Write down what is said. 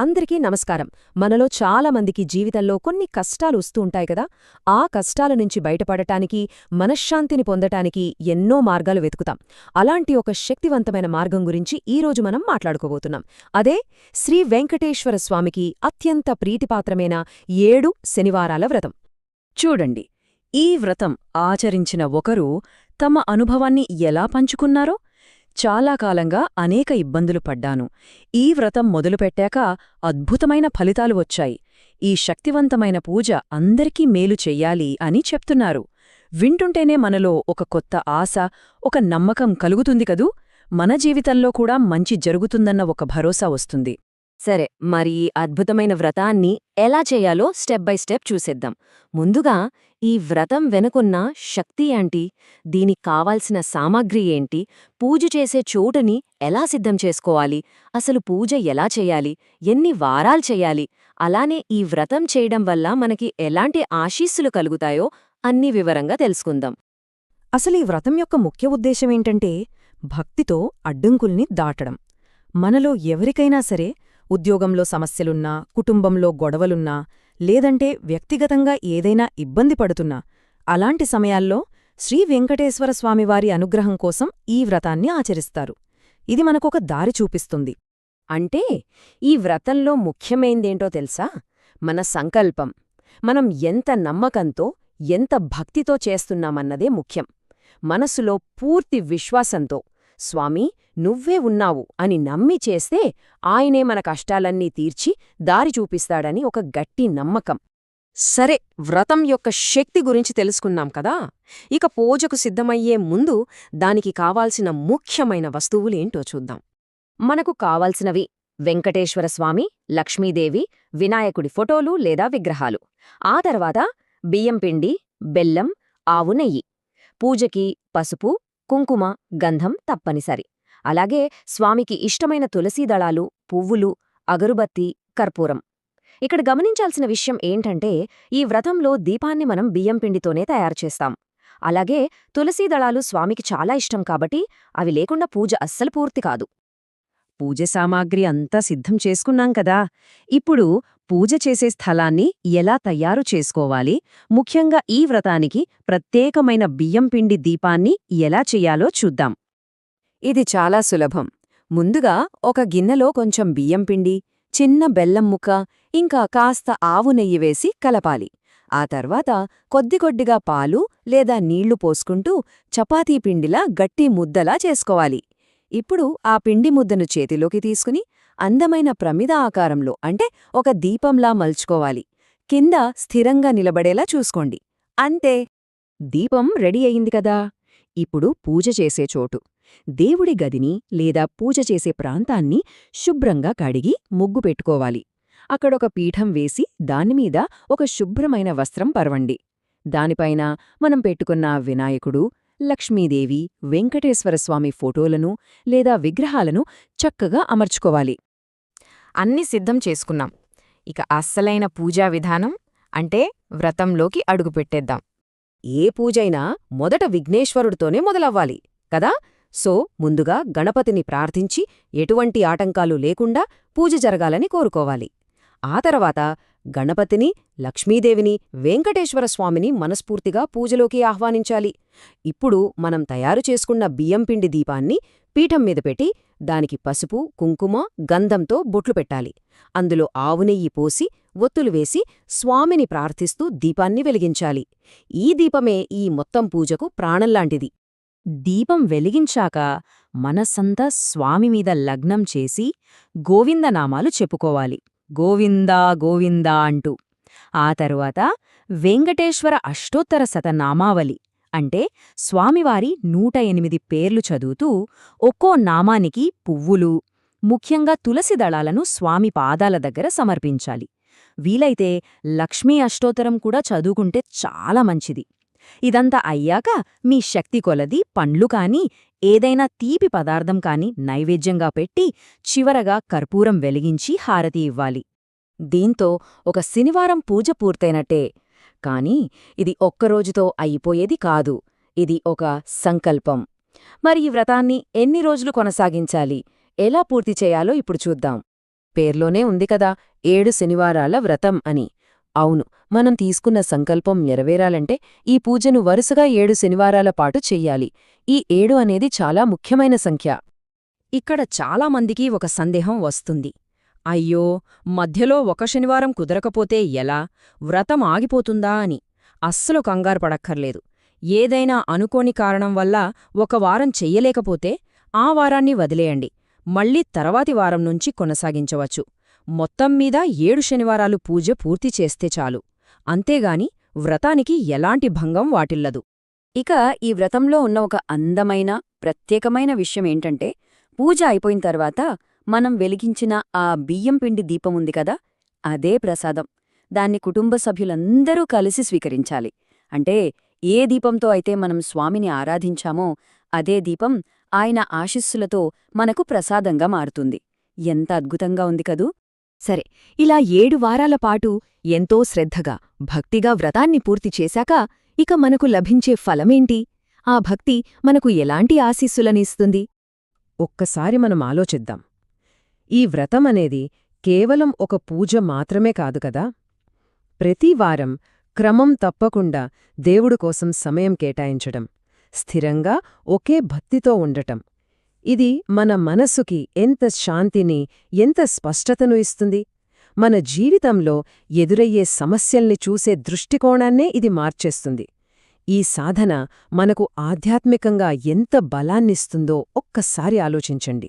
అందరికీ నమస్కారం. మనలో చాలా మందికి జీవితంలో కొన్ని కష్టాలు వస్తూ ఉంటాయి కదా. ఆ కష్టాల నుంచి బయటపడటానికి, మనశ్శాంతిని పొందటానికి ఎన్నో మార్గాలు వెతుకుతాం. అలాంటి ఒక శక్తివంతమైన మార్గం గురించి ఈరోజు మనం మాట్లాడుకోబోతున్నాం. అదే శ్రీ వెంకటేశ్వర స్వామికి అత్యంత ప్రీతిపాత్రమైన 7 శనివారాల వ్రతం. చూడండి, ఈ వ్రతం ఆచరించిన ఒకరు తమ అనుభవాన్ని ఎలా పంచుకున్నారో. చాలా కాలంగా అనేక ఇబ్బందులు పడ్డాను. ఈ వ్రతం మొదలుపెట్టాక అద్భుతమైన ఫలితాలు వచ్చాయి. ఈ శక్తివంతమైన పూజ అందరికీ మేలు చెయ్యాలి అని చెప్తున్నారు. వింటుంటేనే మనలో ఒక కొత్త ఆశ, ఒక నమ్మకం కలుగుతుంది కదూ. మన జీవితంలో కూడా మంచి జరుగుతుందన్న ఒక భరోసా వస్తుంది. సరే, మరి ఈ అద్భుతమైన వ్రతాన్ని ఎలా చేయాలో స్టెప్ బై స్టెప్ చూసేద్దాం. ముందుగా ఈ వ్రతం వెనుకున్న శక్తి ఏంటి, దీనికి కావాల్సిన సామాగ్రి ఏంటి, పూజ చేసే చోటుని ఎలా సిద్ధం చేసుకోవాలి, అసలు పూజ ఎలా చేయాలి, ఎన్ని వారాలు చేయాలి, అలానే ఈ వ్రతం చేయడం వల్ల మనకి ఎలాంటి ఆశీస్సులు కలుగుతాయో అన్నీ వివరంగా తెలుసుకుందాం. అసలు ఈ వ్రతం యొక్క ముఖ్య ఉద్దేశమేంటంటే భక్తితో అడ్డంకుల్ని దాటడం. మనలో ఎవరికైనా సరే ఉద్యోగంలో సమస్యలున్నా, కుటుంబంలో గొడవలున్నా, లేదంటే వ్యక్తిగతంగా ఏదైనా ఇబ్బంది పడుతున్నా, అలాంటి సమయాల్లో శ్రీ వెంకటేశ్వర స్వామివారి అనుగ్రహం కోసం ఈ వ్రతాన్ని ఆచరిస్తారు. ఇది మనకొక దారి చూపిస్తుంది. అంటే ఈ వ్రతంలో ముఖ్యమైందేంటో తెలుసా? మన సంకల్పం. మనం ఎంత నమ్మకంతో, ఎంత భక్తితో చేస్తున్నామన్నదే ముఖ్యం. మనసులో పూర్తి విశ్వాసంతో స్వామీ నువ్వే ఉన్నావు అని నమ్మి చేస్తే ఆయనే మన కష్టాలన్నీ తీర్చి దారి చూపిస్తాడని ఒక గట్టి నమ్మకం. సరే, వ్రతం యొక్క శక్తి గురించి తెలుసుకున్నాం కదా. ఇక పూజకు సిద్ధమయ్యే ముందు దానికి కావాల్సిన ముఖ్యమైన వస్తువులేంటో చూద్దాం. మనకు కావాల్సినవి వెంకటేశ్వర స్వామి, లక్ష్మీదేవి, వినాయకుడి ఫోటోలు లేదా విగ్రహాలు. ఆ తర్వాత బియ్యం పిండి, బెల్లం, ఆవు నెయ్యి. పూజకి పసుపు, కుంకుమ, గంధం తప్పనిసరి. అలాగే స్వామికి ఇష్టమైన తులసీదళాలు, పువ్వులు, అగరుబత్తి, కర్పూరం. ఇక్కడ గమనించాల్సిన విషయం ఏంటంటే ఈ వ్రతంలో దీపాన్ని మనం బియ్యం పిండితోనే తయారుచేస్తాం. అలాగే తులసీదళాలు స్వామికి చాలా ఇష్టం కాబట్టి అవి లేకుండా పూజ అస్సలు పూర్తి కాదు. పూజ సామాగ్రి అంతా సిద్ధం చేసుకున్నాం కదా. ఇప్పుడు పూజ చేసే స్థలాన్ని ఎలా తయారు చేసుకోవాలి, ముఖ్యంగా ఈ వ్రతానికి ప్రత్యేకమైన బియ్యం పిండి దీపాన్ని ఎలా చెయ్యాలో చూద్దాం. ఇది చాలా సులభం. ముందుగా ఒక గిన్నెలో కొంచెం బియ్యం పిండి, చిన్న బెల్లం ముక్క, ఇంకా కాస్త ఆవు నెయ్యి వేసి కలపాలి. ఆ తర్వాత కొద్దికొద్దిగా పాలు లేదా నీళ్లు పోసుకుంటూ చపాతీ పిండిలా గట్టి ముద్దలా చేసుకోవాలి. ఇప్పుడు ఆ పిండి ముద్దను చేతిలోకి తీసుకుని అందమైన ప్రమిద ఆకారంలో అంటే ఒక దీపంలా మల్చుకోవాలి. కింద స్థిరంగా నిలబడేలా చూసుకోండి. అంతే, దీపం రెడీ అయింది కదా. ఇప్పుడు పూజ చేసే చోటు, దేవుడి గదిని లేదా పూజ చేసే ప్రాంతాన్ని శుభ్రంగా కడిగి ముగ్గు పెట్టుకోవాలి. అక్కడొక పీఠం వేసి దానిమీద ఒక శుభ్రమైన వస్త్రం పరవండి. దానిపైన మనం పెట్టుకున్న వినాయకుడు, లక్ష్మీదేవి, వెంకటేశ్వరస్వామి ఫోటోలను లేదా విగ్రహాలను చక్కగా అమర్చుకోవాలి. అన్నీ సిద్ధం చేసుకున్నాం. ఇక అస్సలైన పూజా విధానం అంటే వ్రతంలోకి అడుగుపెట్టేద్దాం. ఏ పూజైనా మొదట విఘ్నేశ్వరుడితోనే మొదలవ్వాలి కదా. సో ముందుగా గణపతిని ప్రార్థించి ఎటువంటి ఆటంకాలు లేకుండా పూజ జరగాలని కోరుకోవాలి. ఆ తర్వాత గణపతిని, లక్ష్మీదేవిని, వెంకటేశ్వరస్వామిని మనస్ఫూర్తిగా పూజలోకి ఆహ్వానించాలి. ఇప్పుడు మనం తయారు చేసుకున్న బియ్యంపిండి దీపాన్ని పీఠం మీద పెట్టి దానికి పసుపు, కుంకుమ, గంధంతో బొట్లు పెట్టాలి. అందులో ఆవునెయ్యి పోసి ఒత్తులు వేసి స్వామిని ప్రార్థిస్తూ దీపాన్ని వెలిగించాలి. ఈ దీపమే ఈ మొత్తం పూజకు ప్రాణంలాంటిది. దీపం వెలిగించాక మనస్సంతా స్వామిమీద లగ్నం చేసి గోవిందనామాలు చెప్పుకోవాలి. గోవిందా గోవిందా అంటూ. ఆ తరువాత వెంకటేశ్వర అష్టోత్తర శతనామావళి అంటే స్వామివారి 108 పేర్లు చదువుతూ ఒక్కో నామానికి పువ్వులు, ముఖ్యంగా తులసి దళాలను స్వామి పాదాల దగ్గర సమర్పించాలి. వీలైతే లక్ష్మీ అష్టోత్తరం కూడా చదువుకుంటే చాలా మంచిది. ఇదంతా అయ్యాక మీ శక్తి కొలది పండ్లు కాని ఏదైనా తీపి పదార్థం కాని నైవేద్యంగా పెట్టి చివరగా కర్పూరం వెలిగించి హారతి ఇవ్వాలి. దీంతో ఒక శనివారం పూజ పూర్తయినట్టే. కాని ఇది ఒక్కరోజుతో అయిపోయేది కాదు. ఇది ఒక సంకల్పం. మరి ఈ వ్రతాన్ని ఎన్ని రోజులు కొనసాగించాలి, ఎలా పూర్తి చేయాలో ఇప్పుడు చూద్దాం. పేర్లోనే ఉంది కదా 7 శనివారాల వ్రతం అని. అవును, మనం తీసుకున్న సంకల్పం నెరవేరాలంటే ఈ పూజను వరుసగా 7 శనివారాల పాటు చెయ్యాలి. ఈ 7 అనేది చాలా ముఖ్యమైన సంఖ్య. ఇక్కడ చాలామందికి ఒక సందేహం వస్తుంది. అయ్యో, మధ్యలో ఒక శనివారం కుదరకపోతే ఎలా? వ్రతం ఆగిపోతుందా అని. అస్సలు కంగారు పడక్కర్లేదు. ఏదైనా అనుకోని కారణం వల్ల ఒక వారం చెయ్యలేకపోతే ఆ వారాన్ని వదిలేయండి. మళ్ళీ తర్వాతి వారం నుంచి కొనసాగించవచ్చు. మొత్తం మీద 7 శనివారాలు పూజ పూర్తి చేస్తే చాలు. అంతేగాని వ్రతానికి ఎలాంటి భంగం వాటిల్లదు. ఇక ఈ వ్రతంలో ఉన్న ఒక అందమైన, ప్రత్యేకమైన విషయమేంటంటే, పూజ అయిపోయిన తర్వాత మనం వెలిగించిన ఆ బియ్యం పిండి దీపముంది కదా, అదే ప్రసాదం. దాన్ని కుటుంబ సభ్యులందరూ కలిసి స్వీకరించాలి. అంటే ఏ దీపంతో అయితే మనం స్వామిని ఆరాధించామో అదే దీపం ఆయన ఆశీస్సులతో మనకు ప్రసాదంగా మారుతుంది. ఎంత అద్భుతంగా ఉంది కదూ! సరే, ఇలా 7 వారాల పాటు ఎంతో శ్రద్ధగా, భక్తిగా వ్రతాన్ని పూర్తి చేశాక ఇక మనకు లభించే ఫలమేంటి? ఆ భక్తి మనకు ఎలాంటి ఆశీస్సులనిస్తుంది? ఒక్కసారి మనం ఆలోచిద్దాం. ఈ వ్రతమనేది కేవలం ఒక పూజ మాత్రమే కాదు కదా. ప్రతి వారం క్రమం తప్పకుండా దేవుడు కోసం సమయం కేటాయించడం, స్థిరంగా ఒకే భక్తితో ఉండటం, ఇది మన మనసుకి ఎంత శాంతిని, ఎంత స్పష్టతను ఇస్తుంది. మన జీవితంలో ఎదురయ్యే సమస్యల్ని చూసే దృష్టికోణాన్నే ఇది మార్చేస్తుంది. ఈ సాధన మనకు ఆధ్యాత్మికంగా ఎంత బలాన్నిస్తుందో ఒక్కసారి ఆలోచించండి.